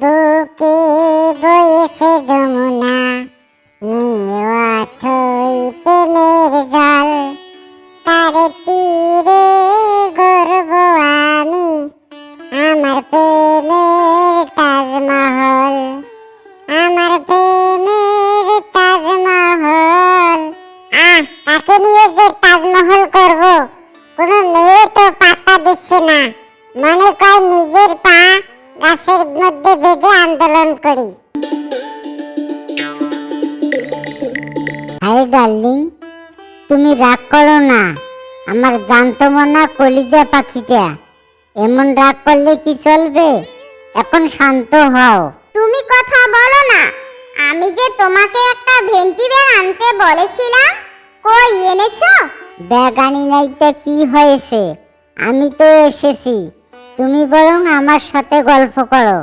বুকে বয়েছে যমুনা, নিয়ে অথই প্রেমের জল। তার তীরে গড়ব আমি আমার প্রেমের তাজমহল, আমার প্রেমের তাজমহল। তাকে নিয়ে যে তাজমহল করব, কোনো মেয়ে তো পাত্তা দিচ্ছে না। মনে কয় নিজের পা গাছের মধ্যে বেঁধে আন্দোলন করি। হাই ডার্লিং, তুমি রাগ করো না। আমার জানতো মনা কলিজা পাখিটা, এমন রাগ করলে কি চলবে? এখন শান্ত হও। তুমি কথা বলো না। আমি যে তোমাকে একটা ভেন্টি ব্যাগ আনতে বলেছিলাম, কই এনেছো? ব্যাগ আনি নাই তো কি হয়েছে, আমি তো এসেছি। তুমি বরং আমার সাথে গল্প করো।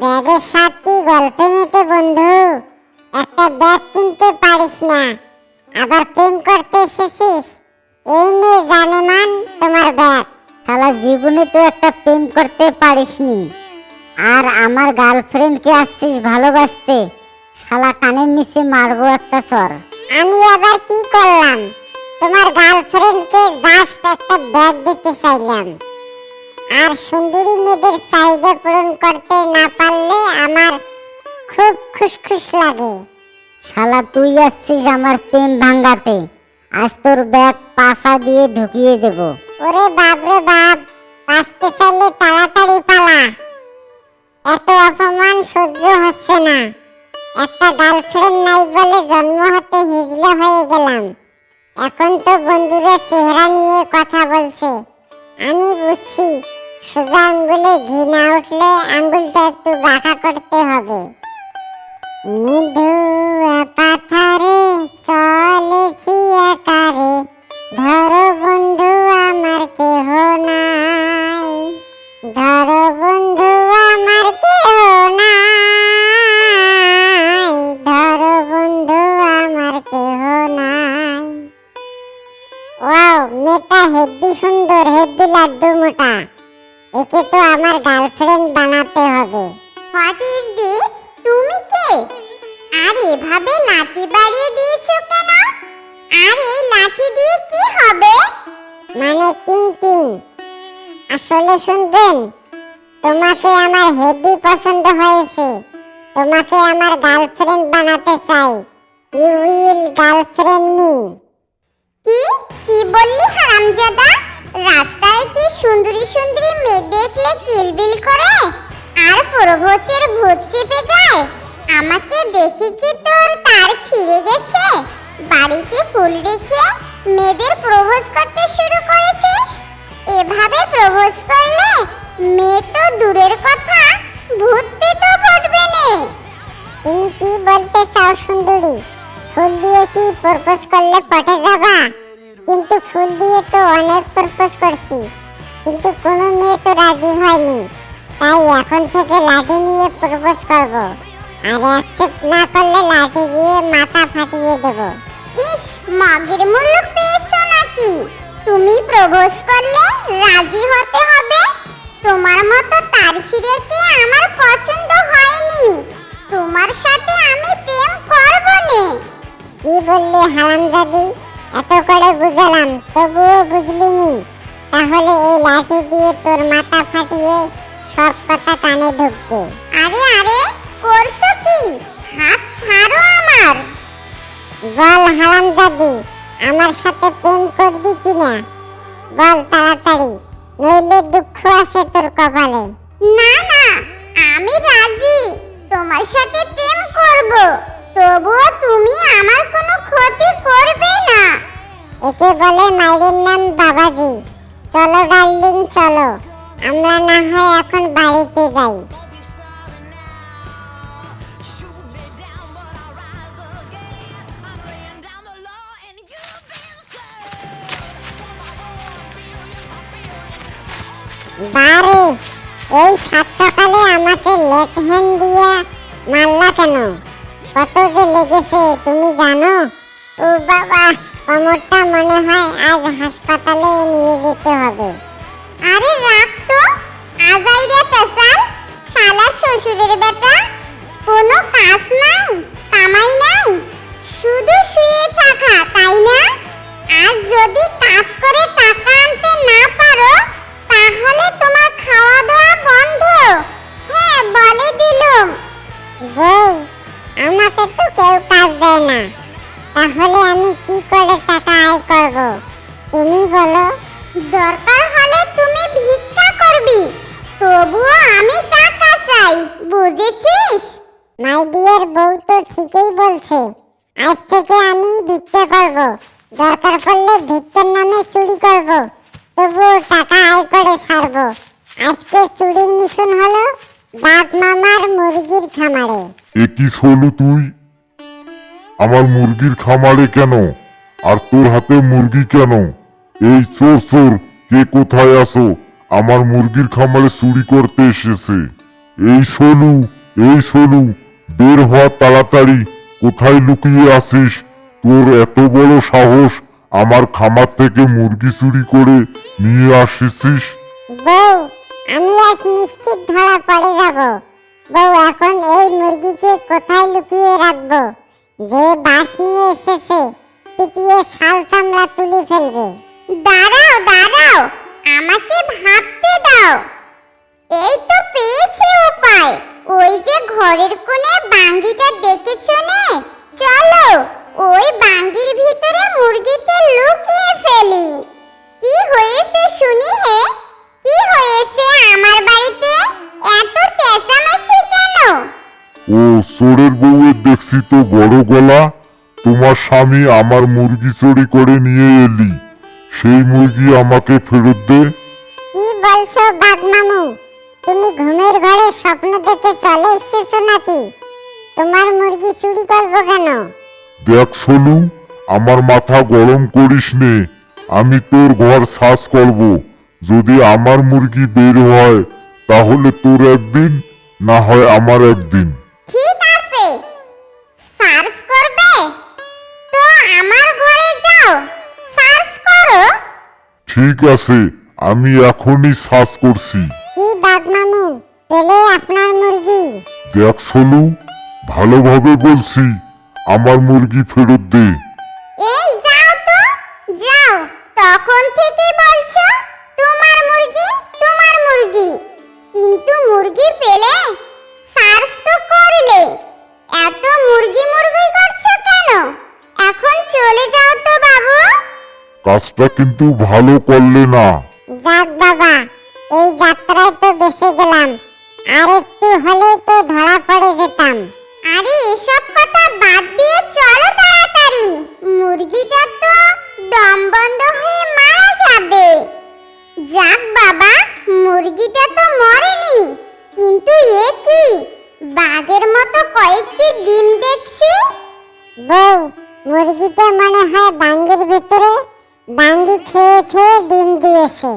ব্যাগের সাথে গল্পে মেতে বন্ধু, একটা ব্যাগ কিনতে পারিস না, আবার প্রেম করতে এসেছিস? এই নে জানেমান তোমার ব্যাগ। শালা জীবনে তো একটা প্রেম করতে পারিসনি, আর আমার গার্লফ্রেন্ডকে আসছিস ভালোবাসতে। শালা কানের নিচে মারবো একটা চর। আমি আবার কি করলাম? তোমার গার্লফ্রেন্ডকে জাস্ট একটা ব্যাগ দিতে চাইলাম। আর সুন্দরী মেয়েদের চাহিদা পূরণ করতে না পারলে আমার খুব খুশখুশ লাগে। শালা তুই আসছিস আমার প্রেম ভাঙাতে, আজ তোর ব্যাগ পাশা দিয়ে ঢুকিয়ে দেব। ওরে বাপ রে বাপ, বাঁচতে চাইলে তাড়াতাড়ি পালা, এত অপমান সহ্য হচ্ছে না। একটা গার্লফ্রেন্ড নাই বলে জন্ম হতে হিজলা হয়ে গেলাম। এখন তো বন্ধুরা চেহারা নিয়ে কথা বলছে। আমি বুঝছি, সোজা আঙ্গুলে ঘি না উঠলে আঙ্গুলটা একটু বাঁকা করতে হবে। নিধুয়া পাথারে চলেছি একারে, ধরো বন্ধু আমার কেহ নাই, ধরো বন্ধু আমার কেহ নাই, ধরো বন্ধু আমার কেহ নাই। ওয়াও, মেয়েটা হেব্বি সুন্দর, হেব্বি লাড্ডু মোটা। একে তো আমার গার্লফ্রেন্ড বানাতে হবে। What is this? তুমি কে? আর এভাবে লাঠি বাড়িয়ে দিয়েছো কেন? আর এই লাঠি দিয়ে কি হবে? মানে কিং কিং। আসলে শুনবেন, তোমাকে আমার হেভি পছন্দ হয়েছে। তোমাকে আমার গার্লফ্রেন্ড বানাতে চাই। You will girlfriend me. কি কি বললি হারামজাদা? রাস্তায় কি সুন্দরী সুন্দরী মেয়ে দেখলে কিলবিল করে আর প্রভোজের ভূত চেপে যায়? আমাকে দেখে কি তোর তার ছিঁড়ে গেছে? বাড়িতে ফুল রেখে মেয়েদের প্রপোজ করতে শুরু করেছিস? এভাবে প্রপোজ করলে মেয়ে তো দূরের কথা, ভূত পেতেও পড়বে না। তুমি কি বলতে চাও সুন্দরী? ফুল দিয়ে কি প্রপোজ করলে পটে যাবা? কিন্তু ফুল দিয়ে তো অনেক প্রপোজ করছি, কিন্তু কোনো মেয়ে তো রাজি হয়নি। তাই এখন থেকে লাঠি নিয়ে প্রপোজ করব, আর অ্যাকসেপ্ট না করলে লাঠি দিয়ে মাথা ফাটিয়ে দেব। ইস, মাগের মূল্য পেয়েছো নাকি? তুমি প্রপোজ করলে রাজি হতে হবে? তোমার মতো তার ছিঁড়ে কি আমার পছন্দ হয়নি। তোমার সাথে আমি প্রেম করব না। কি বললি হারামজাদি? এত করে বুঝালাম, তবুও বুঝলিনি? তাহলে এই লাঠি দিয়ে তোর মাথা ফাটিয়ে সব কথা কানে ঢুকবে। আরে আরে, করছো কি? হাত ছাড়ো আমার। বল হারামজাদি, আমার সাথে প্রেম করবি কিনা? বল তাড়াতাড়ি, নইলে দুঃখ আছে তোর কপালে। না না, আমি রাজি তোমার সাথে প্রেম করব, তবুও তুমি আমার কোনো ক্ষতি করবে না। একে বলে মায়ের নাম বাবাজি। চলো ডার্লিং চলো, আমরা না হয় এখন বাড়িতে যাই। বারে, এই সাত সকালে আমাকে লেগ হ্যান্ড দিয়ে মারলা কেন? কত যে লেগেছে তুমি জানো? ও বাবা, কোমরটা মনে হয় আজ হাসপাতালে নিয়ে যেতে হবে। আরে রাখ তো, আজাইরে পেশাল, শ্বশুরের বেটা? কোনো কাজ নাই, কামাই নাই, শুধু শুয়ে থাকা, তাই না? আর যদি কাজ করে টাকা আনতে না পারো তাহলে তোমার খাওয়া দাওয়া বন্ধ। হ্যাঁ, বলে দিলুম। বউ, আমাকে তো কেউ কাজ দেয় না, তাহলে আমি কি করে টাকা আয় করব? তুমি বলো। দরকার হলে তুমি ভিক্ষা করবি, তবুও আমি টাকা চাই, বুঝেছিস? মাই ডিয়ার বউ তো ঠিকই বলছে, আজ থেকে আমি ভিক্ষা করব, দরকার পড়লে ভিক্ষার নামে চুরি করব, তবুও টাকা আয় করে ছাড়বো। আজকে চুরির মিশন হলো বাপ মামার মুরগির খামারে। এ কি শোলু তুই? আমার মুরগির খামারে কেন? আর তোর হাতে মুরগি কেন? এই চোর চোর, কে কোথায় আছো? আমার মুরগির খামারে চুরি করতে এসেছে। এই শোলু, এই শোলু, বের হওয়া তাড়াতাড়ি। কোথায় লুকিয়ে আছিস? তোর এত বড় সাহস, আমার খামার থেকে মুরগি চুরি করে নিয়ে আসিস? বউ, আমি আজ নিশ্চিত ধরা পড়ে যাব। বউ, এখন এই মুরগিকে কোথায় লুকিয়ে রাখবো? যে বাঁশ নিয়ে এসেছে পিটিয়ে ছাল চামড়া তুলে ফেলবে। দাঁড়াও দাঁড়াও, আমাকে ভাবতে দাও। এই তো পেয়েছি উপায়। ওই যে ঘরের কোণে বাঙ্গিটা দেখেছো নে, চলো ওই বাঙ্গির ভিতরে মুরগিটা লুকিয়ে ফেলি। কি হয়েছে শুনি হে? কি হয়েছে আমার বাড়িতে? এত চেঁচামেচি কেন? ও চোরের বউয়ের দেখছি তো বড় গলা। তোমার স্বামী আমার মুরগি চুরি করে নিয়ে এলি, সেই মুরগি আমাকে ফেরত দে। কি বলছো বাঘ মামু? তুমি ঘুমের ঘরে স্বপ্ন দেখে চলে এসেছো নাকি? তোমার মুরগি চুরি করবো কেন? দেখ সোলু, আমার মাথা গরম করিস নে। আমি তোর ঘর সার্চ করব। যদি আমার মুরগি বের হয় তাহলে তোর একদিন, না হয় আমার একদিন। ঠিক আছে, সার্চ করবে তো আমার ঘরে যাও, সার্চ করো। ঠিক আছে, আমি এখনই সার্চ করছি। কি বাঘ মামু, পেলে আপনার মুরগি? দেখ সোলু, ভালোভাবে বলছি, আমার মুরগি ফেরত দে। এই যাও তো, যাও। তখন থেকেই বলছো তোমার মুরগি, তোমার মুরগি, কিন্তু মুরগি পেলে? সার্চ তো করলে, এত মুরগি মুরগি করছো কেন? এখন চলে যাও তো বাবু। কাজটা কিন্তু ভালো করলে না। যাক বাবা, এই যাত্রায় তো বেঁচে গেলাম, আর একটু হলে তো ধরা পড়ে যেতাম। আরে এসব কথা বাদ দিয়ে চলো তাড়াতাড়ি, মুরগিটা তো দম বন্ধ হয়ে মারা যাবে। যাক বাবা, মুরগিটা তো মরেনি, কিন্তু এ কি বাঘের মতো কয়েকটি ডিম দেখছি। বউ, মুরগিটা মনে হয় বাঙ্গির ভিতরে বাঙ্গি খেয়ে খেয়ে ডিম দিয়েছে।